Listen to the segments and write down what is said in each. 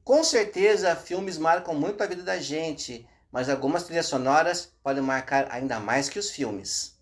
Com certeza, filmes marcam muito a vida da gente, mas algumas trilhas sonoras podem marcar ainda mais que os filmes.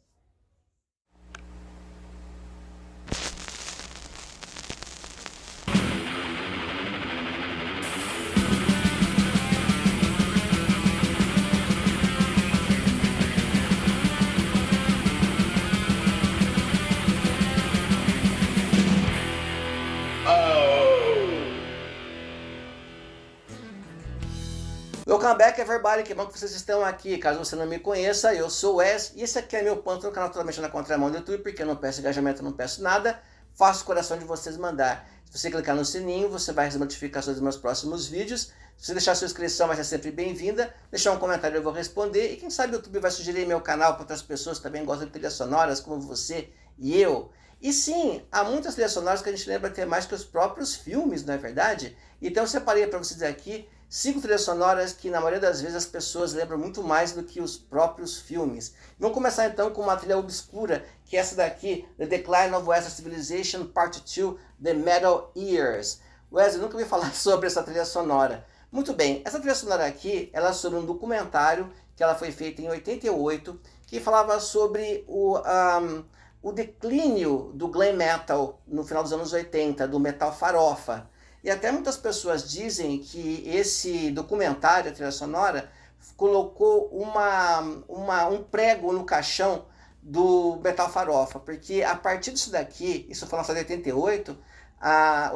Welcome back, everybody, que bom que vocês estão aqui. Caso você não me conheça, eu sou o Wes e esse aqui é meu ponto no canal totalmente na contramão do YouTube, porque eu não peço engajamento, não peço nada, faço o coração de vocês mandar. Se você clicar no sininho, você vai receber notificações dos meus próximos vídeos. Se você deixar sua inscrição, vai ser sempre bem-vinda. Deixar um comentário, eu vou responder. E quem sabe o YouTube vai sugerir meu canal para outras pessoas que também gostam de trilhas sonoras, como você e eu. E sim, há muitas trilhas sonoras que a gente lembra até mais que os próprios filmes, não é verdade? Então eu separei para vocês aqui 5 trilhas sonoras que na maioria das vezes as pessoas lembram muito mais do que os próprios filmes. Vamos começar então com uma trilha obscura, que é essa daqui, The Decline of Western Civilization Part 2, The Metal Years. Wesley, nunca ouvi falar sobre essa trilha sonora. Muito bem, essa trilha sonora aqui, ela é sobre um documentário que ela foi feita em 88, que falava sobre o declínio do glam metal no final dos anos 80, do metal farofa. E até muitas pessoas dizem que esse documentário, a trilha sonora, colocou um prego no caixão do metal farofa, porque a partir disso daqui, isso foi lançado em 88,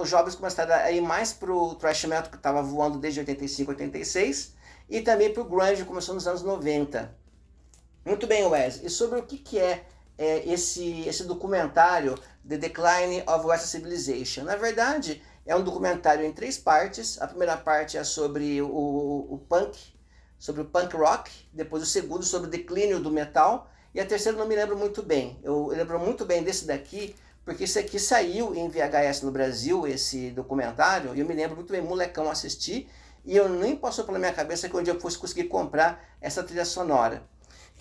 os jovens começaram a ir mais pro thrash metal, que estava voando desde 85, 86, e também pro grunge, começou nos anos 90. Muito bem, Wes, e sobre o que é esse documentário, The Decline of Western Civilization? Na verdade, é um documentário em 3 partes. A primeira parte é sobre o punk, sobre o punk rock. Depois o segundo sobre o declínio do metal. E a terceira não me lembro muito bem. Eu lembro muito bem desse daqui, porque esse aqui saiu em VHS no Brasil, esse documentário. E eu me lembro muito bem, molecão, assistir. E eu nem passou pela minha cabeça que um dia eu fosse conseguir comprar essa trilha sonora.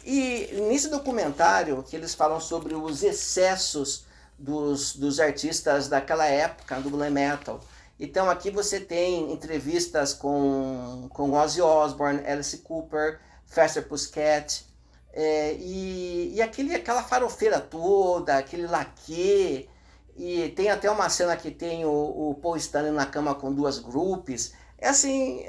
E nesse documentário que eles falam sobre os excessos dos artistas daquela época do glam metal. Então aqui você tem entrevistas com Ozzy Osbourne, Alice Cooper, Faster Pussycat, aquela farofeira toda, aquele laque, e tem até uma cena que tem o Paul Stanley na cama com 2 groupies. É assim,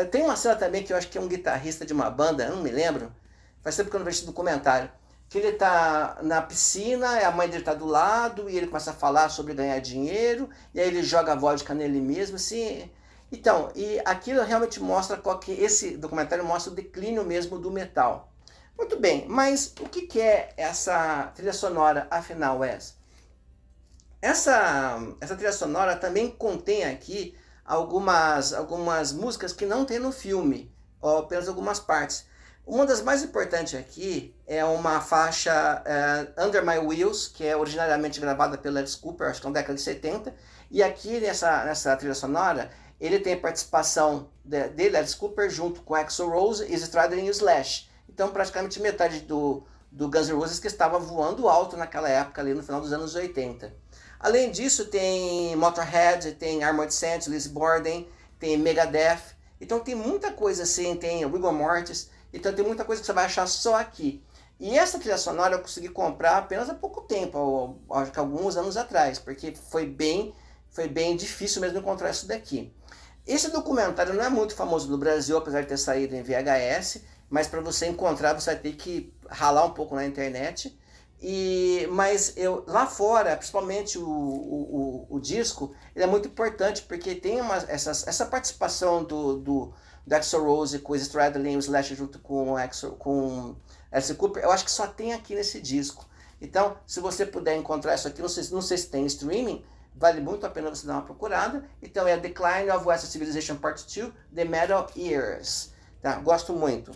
tem uma cena também que eu acho que é um guitarrista de uma banda, eu não me lembro, faz tempo que eu não vejo esse documentário, que ele tá na piscina, a mãe dele tá do lado, e ele começa a falar sobre ganhar dinheiro, e aí ele joga a vodka nele mesmo, assim. Então, e aquilo realmente mostra esse documentário mostra o declínio mesmo do metal. Muito bem, mas o que é essa trilha sonora, afinal, Wes? Essa trilha sonora também contém aqui algumas músicas que não tem no filme, ou apenas algumas partes. Uma das mais importantes aqui é uma faixa Under My Wheels, que é originariamente gravada pelo Alice Cooper, acho que na década de 70, e aqui nessa trilha sonora ele tem participação dele, Alice Cooper, junto com Axl Rose, Izzy Stradlin e Slash. Então praticamente metade do Guns N' Roses que estava voando alto naquela época, ali no final dos anos 80. Além disso, tem Motorhead, tem Armored Saint, Lizzy Borden, tem Megadeth. Então tem muita coisa assim, tem Rigor Mortis. Então tem muita coisa que você vai achar só aqui. E essa trilha sonora eu consegui comprar apenas há pouco tempo, acho que alguns anos atrás, porque foi bem difícil mesmo encontrar isso daqui. Esse documentário não é muito famoso no Brasil, apesar de ter saído em VHS, mas para você encontrar você vai ter que ralar um pouco na internet. Mas lá fora, principalmente o disco, ele é muito importante porque tem essa participação do Axl Rose com o Stradlin, o Slash junto com Alice Cooper, eu acho que só tem aqui nesse disco. Então, se você puder encontrar isso aqui, não sei se tem streaming, vale muito a pena você dar uma procurada. Então é Decline of Western Civilization Part 2, The Metal Years. Tá? Gosto muito.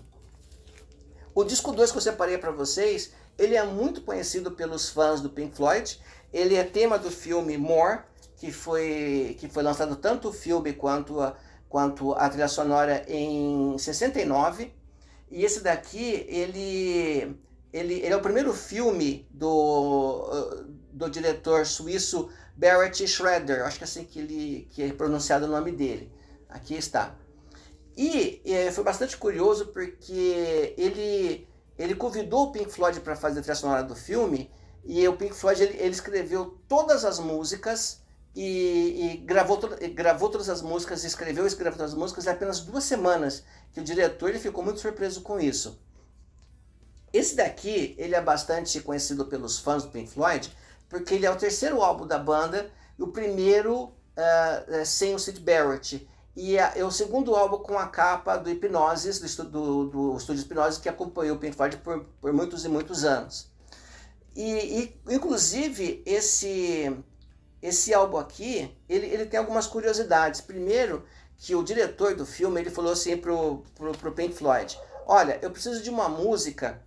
O disco 2 que eu separei para vocês, ele é muito conhecido pelos fãs do Pink Floyd. Ele é tema do filme More, que foi lançado tanto o filme quanto a trilha sonora em 69. E esse daqui, ele é o primeiro filme do diretor suíço Barrett Shredder, acho que é assim que é pronunciado o nome dele. Aqui está. E foi bastante curioso porque ele convidou o Pink Floyd para fazer a trilha sonora do filme, e o Pink Floyd ele escreveu todas as músicas e gravou todas as músicas, escreveu e gravou todas as músicas em apenas 2 semanas, que o diretor ele ficou muito surpreso com isso. Esse daqui ele é bastante conhecido pelos fãs do Pink Floyd, porque ele é o 3º álbum da banda e o primeiro sem o Syd Barrett. E é o 2º álbum com a capa do Hipgnosis, do estúdio Hipgnosis, que acompanhou o Pink Floyd por muitos e muitos anos. Inclusive, esse álbum aqui, ele tem algumas curiosidades. Primeiro, que o diretor do filme ele falou assim pro Pink Floyd: olha, eu preciso de uma música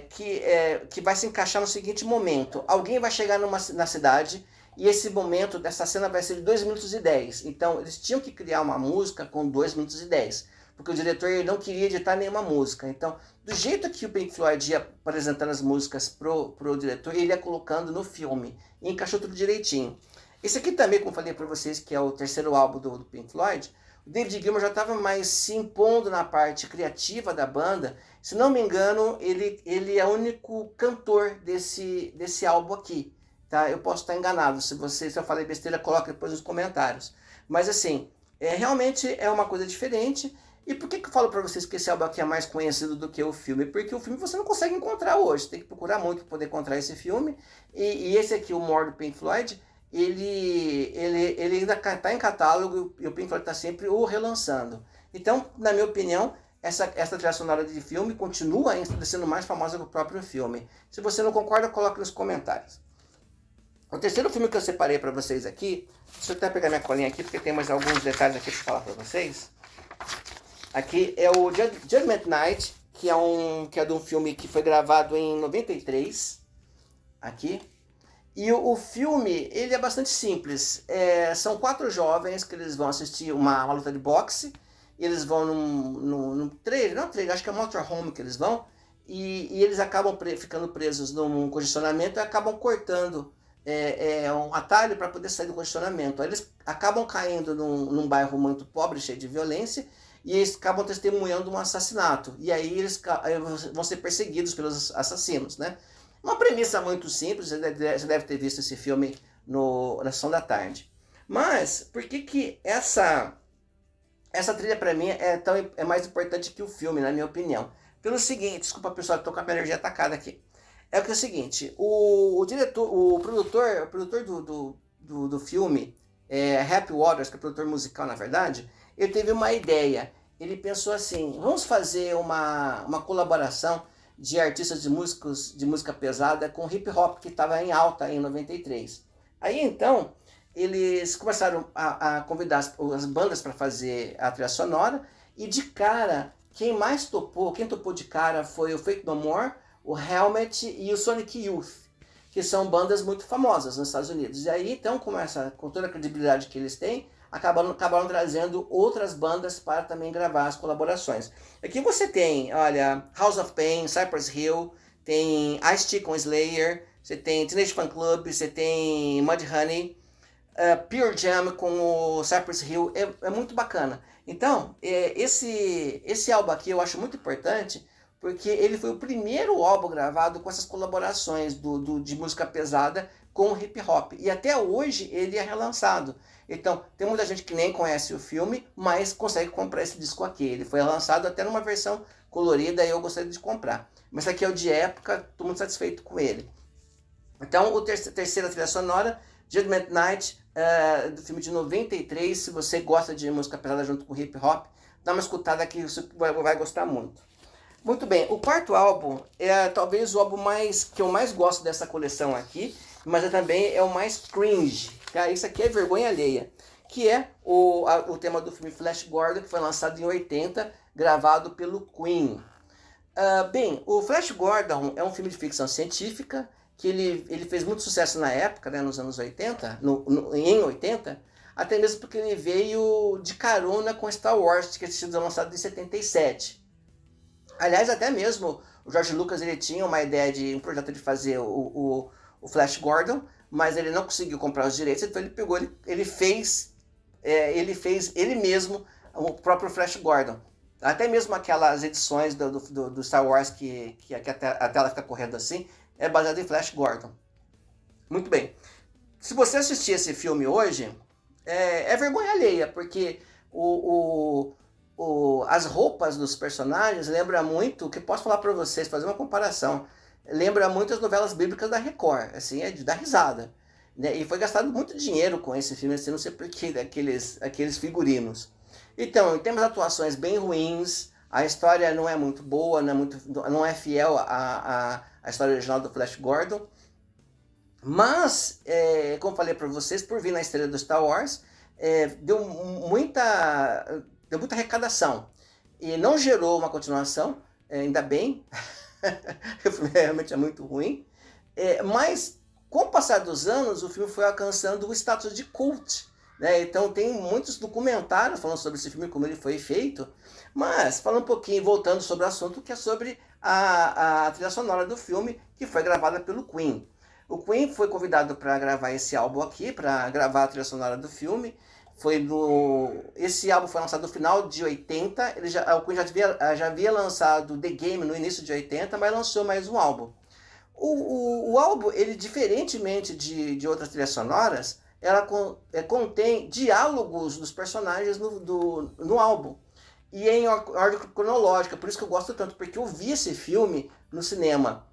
que vai se encaixar no seguinte momento. Alguém vai chegar na cidade e esse momento dessa cena vai ser de 2 minutos e 10. Então eles tinham que criar uma música com 2 minutos e 10, porque o diretor ele não queria editar nenhuma música. Então, do jeito que o Pink Floyd ia apresentando as músicas pro diretor, ele ia colocando no filme e encaixou tudo direitinho. Esse aqui também, como falei para vocês, que é o 3º álbum do Pink Floyd, o David Gilmour já estava mais se impondo na parte criativa da banda. Se não me engano, ele é o único cantor desse álbum aqui. Tá? Eu posso estar enganado, se eu falei besteira, coloca depois nos comentários. Mas assim, realmente é uma coisa diferente. E por que eu falo para vocês que esse álbum aqui é mais conhecido do que o filme? Porque o filme você não consegue encontrar hoje, você tem que procurar muito para poder encontrar esse filme. E esse aqui, o More do Pink Floyd, ele ainda está em catálogo e o Pink Floyd está sempre o relançando. Então, na minha opinião, essa trilha sonora de filme continua ainda sendo mais famosa que o próprio filme. Se você não concorda, coloque nos comentários. O 3º filme que eu separei para vocês aqui, deixa eu até pegar minha colinha aqui, porque tem mais alguns detalhes aqui para falar para vocês. Aqui é o Judgment Night, que é de um filme que foi gravado em 93. Aqui. E o filme, ele é bastante simples. São 4 jovens que eles vão assistir uma luta de boxe. E eles vão num trailer, não trailer, acho que é motorhome que eles vão. E eles acabam ficando presos num congestionamento e acabam cortando um atalho para poder sair do congestionamento. Aí eles acabam caindo num bairro muito pobre, cheio de violência, e eles acabam testemunhando um assassinato. E aí eles vão ser perseguidos pelos assassinos, né? Uma premissa muito simples, você deve ter visto esse filme na sessão da tarde. Mas, por que essa trilha para mim é mais importante que o filme, na minha opinião? Pelo seguinte, desculpa pessoal, estou com a minha energia atacada aqui. É o seguinte, o produtor do filme, Happy Waters, que é produtor musical na verdade, ele teve uma ideia. Ele pensou assim, vamos fazer uma colaboração de artistas de música pesada com hip hop, que estava em alta em 93. Aí então, eles começaram a convidar as bandas para fazer a trilha sonora, e de cara, quem topou de cara foi o Faith No More, o Helmet e o Sonic Youth, que são bandas muito famosas nos Estados Unidos. E aí, então, com toda a credibilidade que eles têm, acabaram trazendo outras bandas para também gravar as colaborações. Aqui você tem, olha, House of Pain, Cypress Hill, tem Ice-T com Slayer, você tem Teenage Fan Club, você tem Mudhoney, Pure Jam com o Cypress Hill, é muito bacana. Então, esse álbum aqui eu acho muito importante, porque ele foi o primeiro álbum gravado com essas colaborações de música pesada com hip hop. E até hoje ele é relançado. Então, tem muita gente que nem conhece o filme, mas consegue comprar esse disco aqui. Ele foi lançado até numa versão colorida e eu gostaria de comprar. Mas esse aqui é o de época, estou muito satisfeito com ele. Então, terceira trilha sonora, Judgment Night, do filme de 93. Se você gosta de música pesada junto com hip hop, dá uma escutada que você vai gostar muito. Muito bem, o 4º álbum é talvez o álbum que eu mais gosto dessa coleção aqui, mas também é o mais cringe. Tá? Isso aqui é vergonha alheia, que é o tema do filme Flash Gordon, que foi lançado em 80, gravado pelo Queen. Bem, o Flash Gordon é um filme de ficção científica, que ele fez muito sucesso na época, né, nos anos 80, em 80, até mesmo porque ele veio de carona com Star Wars, que tinha sido lançado em 77. Aliás, até mesmo o George Lucas ele tinha uma ideia um projeto de fazer o Flash Gordon, mas ele não conseguiu comprar os direitos, então ele pegou, ele fez ele mesmo o próprio Flash Gordon. Até mesmo aquelas edições do Star Wars que a tela fica correndo assim, é baseado em Flash Gordon. Muito bem. Se você assistir esse filme hoje, é vergonha alheia, porque as roupas dos personagens lembram muito, que posso falar para vocês, fazer uma comparação, lembra muito as novelas bíblicas da Record, assim, é de dar risada. Né? E foi gastado muito dinheiro com esse filme, assim, não sei porquê, aqueles figurinos. Então, temos atuações bem ruins, a história não é muito boa, não é fiel à história original do Flash Gordon, mas, como falei para vocês, por vir na estreia do Star Wars, deu muita arrecadação e não gerou uma continuação, ainda bem, o filme realmente é muito ruim, mas com o passar dos anos o filme foi alcançando o status de cult, né? Então tem muitos documentários falando sobre esse filme, como ele foi feito, mas falando um pouquinho, voltando sobre o assunto, que é sobre a trilha sonora do filme, que foi gravada pelo Queen. O Queen foi convidado para gravar esse álbum aqui, para gravar a trilha sonora do filme. Esse álbum foi lançado no final de 80, o Queen já havia lançado The Game no início de 80, mas lançou mais um álbum. O álbum, ele diferentemente de outras trilhas sonoras, ela contém diálogos dos personagens no álbum. E em ordem cronológica, por isso que eu gosto tanto, porque eu vi esse filme no cinema.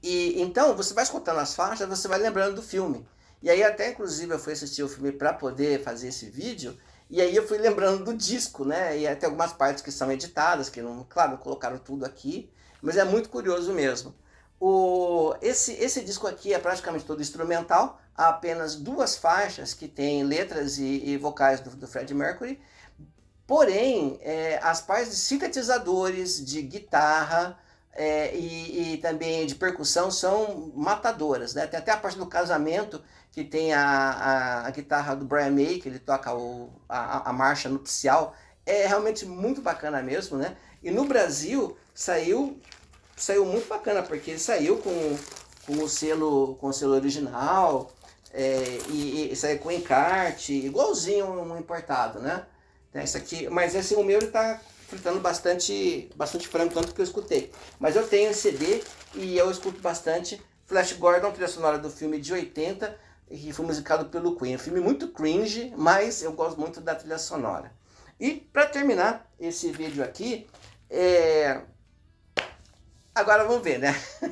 E então, você vai escutando as faixas, você vai lembrando do filme. E aí até, inclusive, eu fui assistir o filme para poder fazer esse vídeo, e aí eu fui lembrando do disco, né? E até algumas partes que são editadas, que não, claro, não colocaram tudo aqui, mas é muito curioso mesmo. Esse disco aqui é praticamente todo instrumental, há apenas 2 faixas que tem letras e vocais do Freddie Mercury, porém, as partes de sintetizadores, de guitarra, e também de percussão são matadoras, né? Tem até a parte do casamento que tem a guitarra do Brian May, que ele toca a marcha nupcial, é realmente muito bacana mesmo, né? E no Brasil saiu muito bacana, porque saiu com o selo original, e saiu com encarte, igualzinho um importado, né? Esse aqui, mas o meu ele tá fritando bastante frango, tanto que eu escutei. Mas eu tenho esse CD e eu escuto bastante Flash Gordon, trilha sonora do filme de 80, que foi musicado pelo Queen. É um filme muito cringe, mas eu gosto muito da trilha sonora. E para terminar esse vídeo aqui, agora vamos ver, né? Vou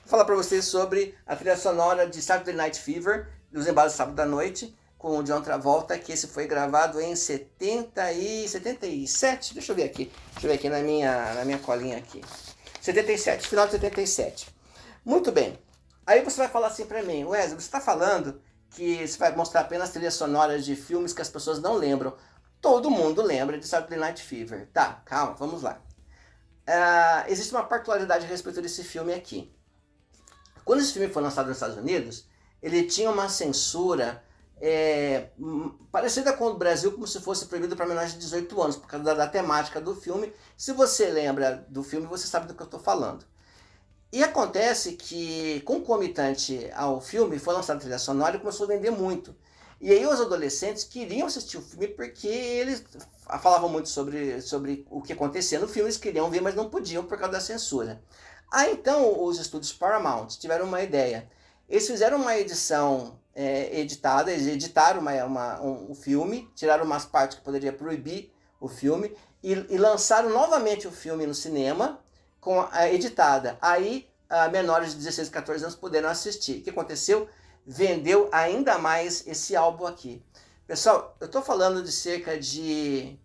falar para vocês sobre a trilha sonora de Saturday Night Fever, dos Embalos de Sábado à Noite, com o John Travolta, que esse foi gravado em 77, deixa eu ver aqui na minha colinha aqui, 77, final de 77. Muito bem, aí você vai falar assim pra mim, Wesley, você tá falando que você vai mostrar apenas trilhas sonoras de filmes que as pessoas não lembram. Todo mundo lembra de Saturday Night Fever. Tá, calma, vamos lá. Existe uma particularidade a respeito desse filme aqui. Quando esse filme foi lançado nos Estados Unidos, ele tinha uma censura parecida com o do Brasil, como se fosse proibido para menores de 18 anos, por causa da temática do filme. Se você lembra do filme, você sabe do que eu estou falando. E acontece que, concomitante ao filme, foi lançada a trilha sonora e começou a vender muito. E aí os adolescentes queriam assistir o filme porque eles falavam muito sobre o que acontecia no filme, eles queriam ver, mas não podiam por causa da censura. Aí então os estúdios Paramount tiveram uma ideia. Eles fizeram uma edição editada, eles editaram um filme, tiraram umas partes que poderia proibir o filme e lançaram novamente o filme no cinema com a editada. Aí menores de 16 e 14 anos puderam assistir. O que aconteceu? Vendeu ainda mais esse álbum aqui. Pessoal, eu estou falando de cerca de...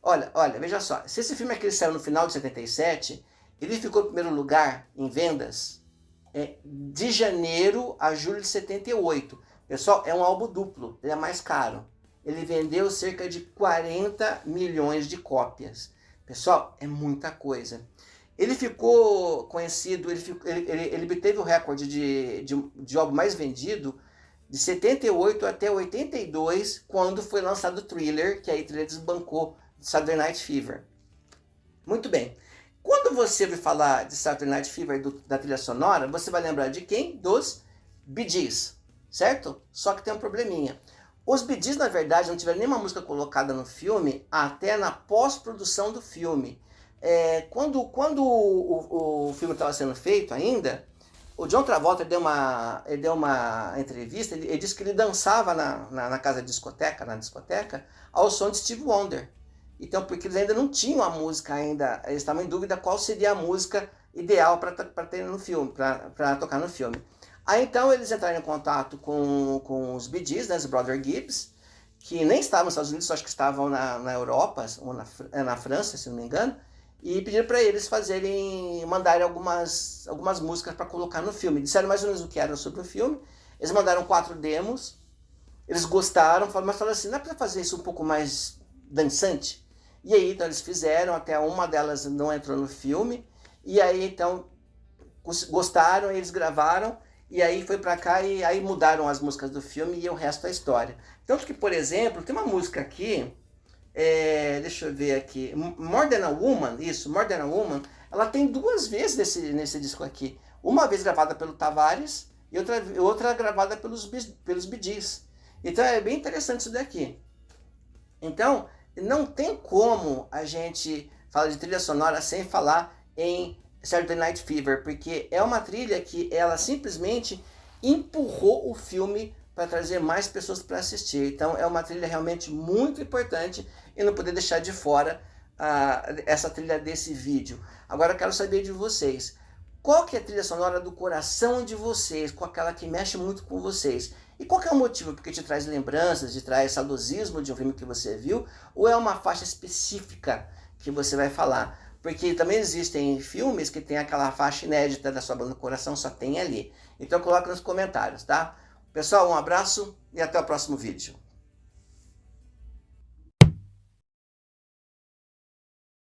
Olha, veja só. Se esse filme aqui saiu no final de 77, ele ficou em primeiro lugar em vendas de janeiro a julho de 78. Pessoal, é um álbum duplo, ele é mais caro. Ele vendeu cerca de 40 milhões de cópias. Pessoal, é muita coisa. Ele ficou conhecido, ele teve o recorde de álbum mais vendido de 78 até 82, quando foi lançado o Thriller, que aí Thriller desbancou Saturday Night Fever. Muito bem. Quando você vai falar de Saturday Night Fever da trilha sonora, você vai lembrar de quem? Dos Bee Gees, certo? Só que tem um probleminha. Os Bee Gees, na verdade, não tiveram nenhuma música colocada no filme até na pós-produção do filme. Quando o filme estava sendo feito ainda, o John Travolta ele deu uma entrevista, ele disse que ele dançava na casa de discoteca, na discoteca, ao som de Stevie Wonder. Então, porque eles ainda não tinham a música ainda, eles estavam em dúvida qual seria a música ideal para ter no filme, para tocar no filme. Aí então eles entraram em contato com os Bee Gees, né, os Brother Gibbs, que nem estavam nos Estados Unidos, acho que estavam na Europa, ou na França, se não me engano, e pediram para eles mandarem algumas músicas para colocar no filme. Disseram mais ou menos o que era sobre o filme. Eles mandaram 4 demos, eles gostaram, mas falaram assim, não é para fazer isso um pouco mais dançante? E aí então eles fizeram, até uma delas não entrou no filme, e aí então gostaram, eles gravaram, e aí foi pra cá e aí mudaram as músicas do filme e o resto é história. Tanto que, por exemplo, tem uma música aqui, deixa eu ver aqui, More Than a Woman, More Than a Woman, ela tem 2 vezes nesse disco aqui. Uma vez gravada pelo Tavares e outra gravada pelos Bee Gees. Então é bem interessante isso daqui. Então, não tem como a gente falar de trilha sonora sem falar em Saturday Night Fever, porque é uma trilha que ela simplesmente empurrou o filme para trazer mais pessoas para assistir. Então é uma trilha realmente muito importante e não poder deixar de fora essa trilha desse vídeo. Agora eu quero saber de vocês, qual que é a trilha sonora do coração de vocês, com aquela que mexe muito com vocês? E qual que é o motivo? Porque te traz lembranças, te traz saudosismo de um filme que você viu, ou é uma faixa específica que você vai falar? Porque também existem filmes que tem aquela faixa inédita da sua banda do coração, só tem ali. Então coloca nos comentários, tá? Pessoal, um abraço e até o próximo vídeo.